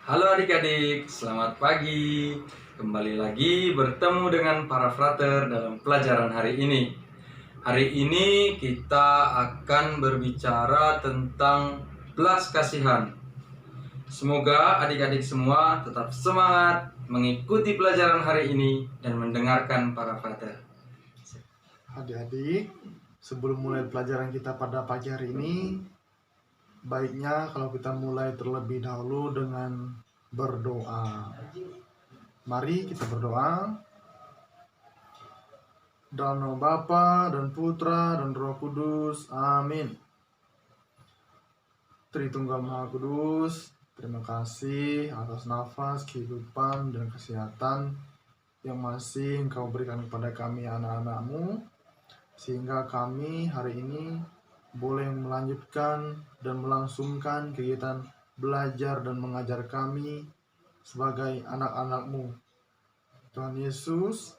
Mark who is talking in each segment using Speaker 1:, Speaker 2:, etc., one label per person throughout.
Speaker 1: Halo adik-adik, selamat pagi. Kembali lagi bertemu dengan para frater dalam pelajaran hari ini. Hari ini kita akan berbicara tentang belas kasihan. Semoga adik-adik semua tetap semangat mengikuti pelajaran hari ini dan mendengarkan para frater.
Speaker 2: Adik-adik, sebelum mulai pelajaran kita pada pagi hari ini, baiknya kalau kita mulai terlebih dahulu dengan berdoa. Mari kita berdoa. Dalam nama Bapa dan Putra dan Roh Kudus. Amin. Tritunggal Maha Kudus, terima kasih atas nafas, kehidupan, dan kesehatan yang masih Engkau berikan kepada kami anak-anak-Mu, sehingga kami hari ini boleh melanjutkan dan melangsungkan kegiatan belajar dan mengajar kami sebagai anak-anak-Mu. Tuhan Yesus,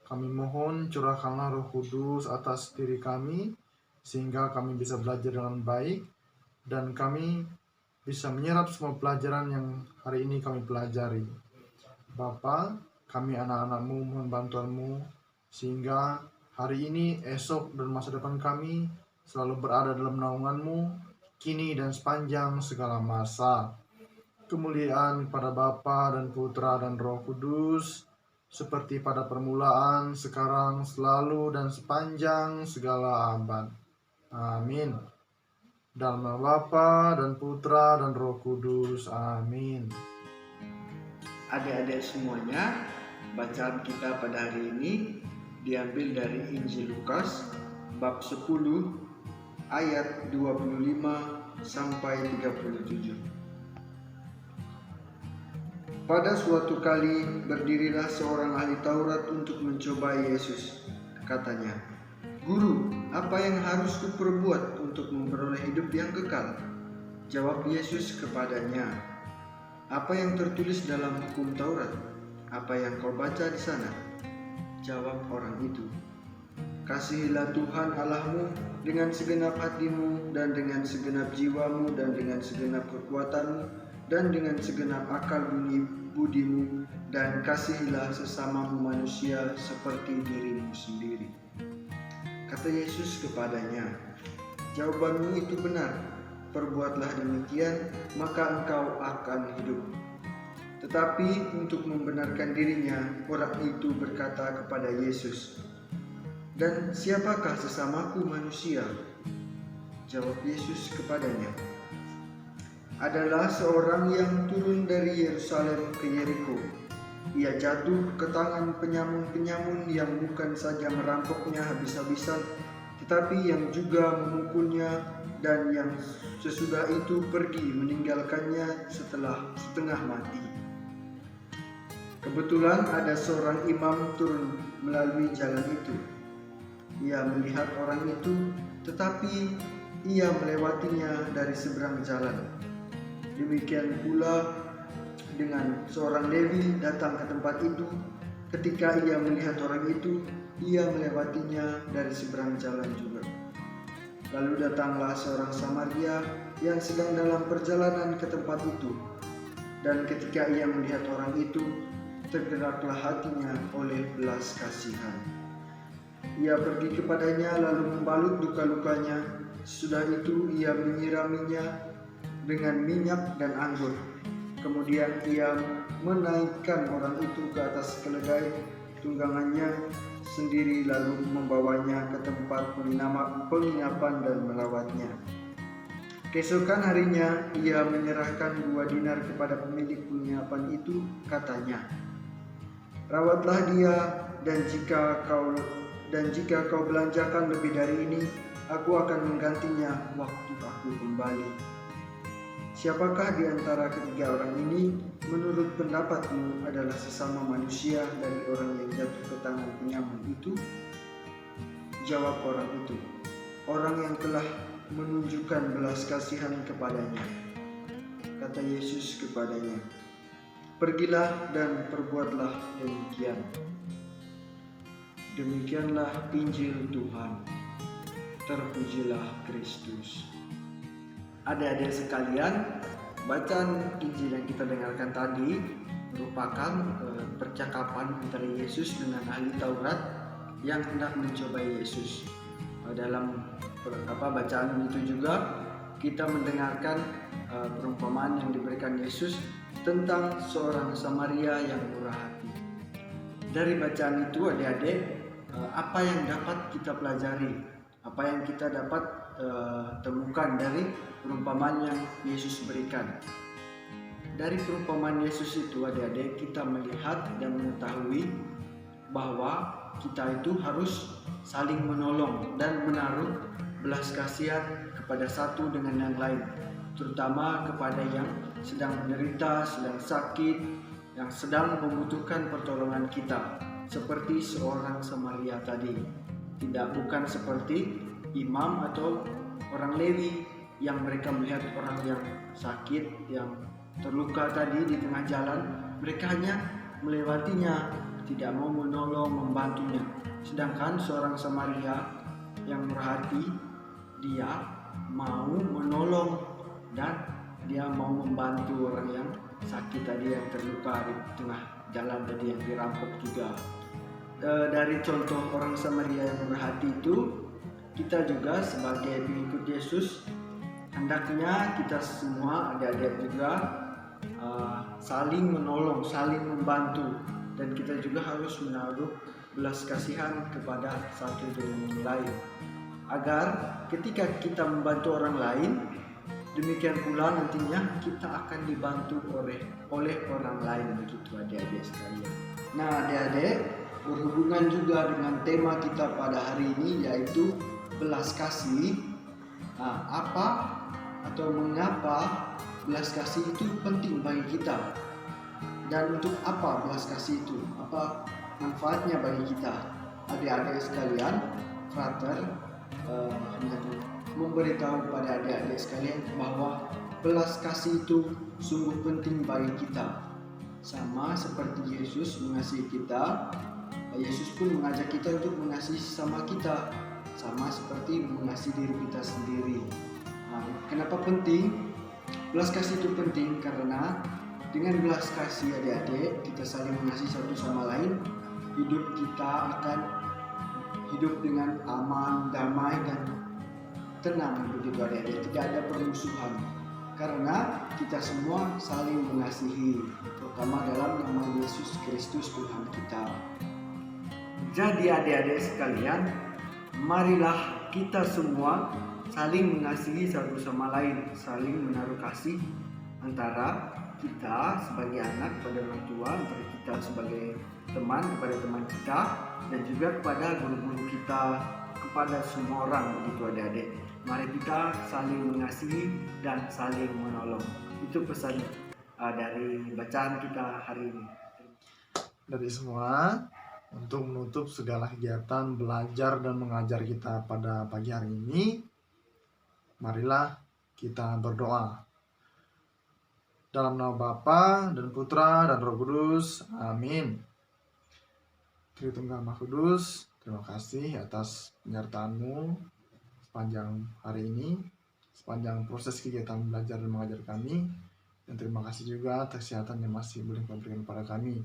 Speaker 2: kami mohon curahkanlah Roh Kudus atas diri kami, sehingga kami bisa belajar dengan baik, dan kami bisa menyerap semua pelajaran yang hari ini kami pelajari. Bapa, kami anak-anak-Mu mohon bantuan-Mu, sehingga hari ini, esok, dan masa depan kami selalu berada dalam naungan-Mu, kini dan sepanjang segala masa. Kemuliaan pada Bapa dan Putra dan Roh Kudus, seperti pada permulaan, sekarang, selalu, dan sepanjang segala abad. Amin. Dalam nama Bapa dan Putra dan Roh Kudus. Amin.
Speaker 3: Adik-adik semuanya, bacaan kita pada hari ini diambil dari Injil Lukas bab 10 ayat 25 sampai 37. Pada suatu kali berdirilah seorang ahli Taurat untuk mencobai Yesus. Katanya, "Guru, apa yang harus kuperbuat untuk memperoleh hidup yang kekal?" Jawab Yesus kepadanya, "Apa yang tertulis dalam hukum Taurat? Apa yang kau baca di sana?" Jawab orang itu, "Kasihilah Tuhan Allahmu dengan segenap hatimu dan dengan segenap jiwamu dan dengan segenap kekuatanmu dan dengan segenap akal budimu, dan kasihilah sesamamu manusia seperti dirimu sendiri." Kata Yesus kepadanya, "Jawabanmu itu benar. Perbuatlah demikian, maka engkau akan hidup." Tetapi untuk membenarkan dirinya, orang itu berkata kepada Yesus, "Dan siapakah sesamaku manusia?" Jawab Yesus kepadanya, "Adalah seorang yang turun dari Yerusalem ke Yeriko. Ia jatuh ke tangan penyamun-penyamun yang bukan saja merampoknya habis-habisan, tetapi yang juga memukulnya, dan yang sesudah itu pergi meninggalkannya setelah setengah mati. Kebetulan ada seorang imam turun melalui jalan itu. Ia melihat orang itu, tetapi ia melewatinya dari seberang jalan. Demikian pula dengan seorang Lewi datang ke tempat itu. Ketika ia melihat orang itu, ia melewatinya dari seberang jalan juga. Lalu datanglah seorang Samaria yang sedang dalam perjalanan ke tempat itu. Dan ketika ia melihat orang itu, tergeraklah hatinya oleh belas kasihan. Ia pergi kepadanya lalu membalut luka-lukanya. Sesudah itu ia menyiraminya dengan minyak dan anggur. Kemudian ia menaikkan orang itu ke atas keledai tunggangannya sendiri, lalu membawanya ke tempat penginapan dan merawatnya. Keesokan harinya ia menyerahkan 2 dinar kepada pemilik penginapan itu. Katanya, "Rawatlah dia, dan jika kau belanjakan lebih dari ini, aku akan menggantinya waktu aku kembali." Siapakah di antara ketiga orang ini menurut pendapatmu adalah sesama manusia dari orang yang jatuh ke tangan penyamun itu? Jawab orang itu, "Orang yang telah menunjukkan belas kasihan kepadanya." Kata Yesus kepadanya, "Pergilah dan perbuatlah demikian." Demikianlah Injil Tuhan. Terpujilah Kristus. Adik-adik sekalian, Bacaan Injil yang kita dengarkan tadi merupakan percakapan antara Yesus dengan ahli Taurat yang hendak mencobai Yesus. Dalam bacaan itu juga kita mendengarkan perumpamaan yang diberikan Yesus tentang seorang Samaria yang murah hati. Dari bacaan itu adik-adik, apa yang dapat kita pelajari, apa yang kita dapat temukan dari perumpamaan yang Yesus berikan. Dari perumpamaan Yesus itu adik-adik, kita melihat dan mengetahui bahwa kita itu harus saling menolong dan menaruh belas kasihan kepada satu dengan yang lain, terutama kepada yang sedang menderita, sedang sakit, yang sedang membutuhkan pertolongan kita, seperti seorang Samaria tadi. Bukan seperti imam atau orang Lewi yang mereka melihat orang yang sakit, yang terluka tadi di tengah jalan, mereka hanya melewatinya, tidak mau menolong, membantunya. Sedangkan seorang Samaria yang murah hati, dia mau menolong dan dia mau membantu orang yang sakit tadi, yang terluka di tengah jalan tadi, yang dirampok juga. Dari contoh orang Samaria yang murah hati itu, kita juga sebagai pengikut Yesus hendaknya kita semua adik-adik juga saling menolong, saling membantu, dan kita juga harus menaruh belas kasihan kepada satu dengan yang lain, agar ketika kita membantu orang lain, demikian pula nantinya kita akan dibantu oleh orang lain, begitu adik-adik sekalian. Nah adik-adik, berhubungan juga dengan tema kita pada hari ini, yaitu belas kasih. Apa atau mengapa belas kasih itu penting bagi kita, dan untuk apa belas kasih itu, apa manfaatnya bagi kita? Adik-adik sekalian, Frater memberitahu pada adik-adik sekalian bahwa belas kasih itu sungguh penting bagi kita. Sama seperti Yesus mengasihi kita, Yesus pun mengajak kita untuk mengasihi sesama kita, sama seperti mengasihi diri kita sendiri. Kenapa penting? Belas kasih itu penting karena dengan belas kasih adik-adik, kita saling mengasihi satu sama lain, hidup kita akan hidup dengan aman, damai, dan tenang, begitu adik-adik. Tidak ada permusuhan karena kita semua saling mengasihi, terutama dalam nama Yesus Kristus Tuhan kita. Jadi adik-adik sekalian, marilah kita semua saling mengasihi satu sama lain, saling menaruh kasih antara kita sebagai anak kepada orang tua, antara kita sebagai teman kepada teman kita, dan juga kepada guru-guru kita, kepada semua orang, begitu adik-adik. Mari kita saling mengasihi dan saling menolong. Itu pesan dari bacaan kita hari ini.
Speaker 2: Dari semua, untuk menutup segala kegiatan belajar dan mengajar kita pada pagi hari ini, marilah kita berdoa. Dalam nama Bapa dan Putra dan Roh Kudus, amin. Tritunggal Maha Kudus, terima kasih atas penyertaan-Mu sepanjang hari ini, sepanjang proses kegiatan belajar dan mengajar kami, dan terima kasih juga atas kesehatan yang masih boleh Kau berikan kepada kami.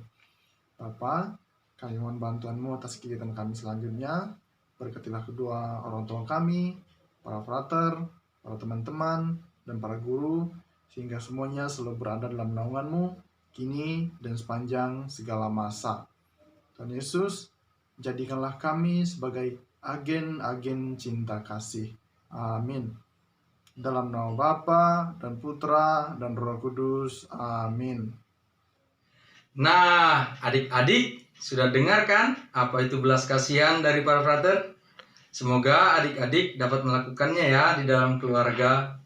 Speaker 2: Bapa, kami mohon bantuan-Mu atas kegiatan kami selanjutnya. Berkatilah kedua orang tua kami, para frater, para teman-teman, dan para guru, sehingga semuanya selalu berada dalam naungan-Mu, kini dan sepanjang segala masa. Tuhan Yesus, jadikanlah kami sebagai agen-agen cinta kasih. Amin. Dalam nama Bapa dan Putra dan Roh Kudus. Amin.
Speaker 1: Nah, adik-adik sudah dengarkan apa itu belas kasihan dari para frater? Semoga adik-adik dapat melakukannya ya di dalam keluarga.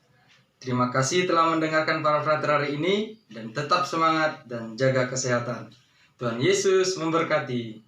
Speaker 1: Terima kasih telah mendengarkan para frater hari ini, dan tetap semangat dan jaga kesehatan. Tuhan Yesus memberkati.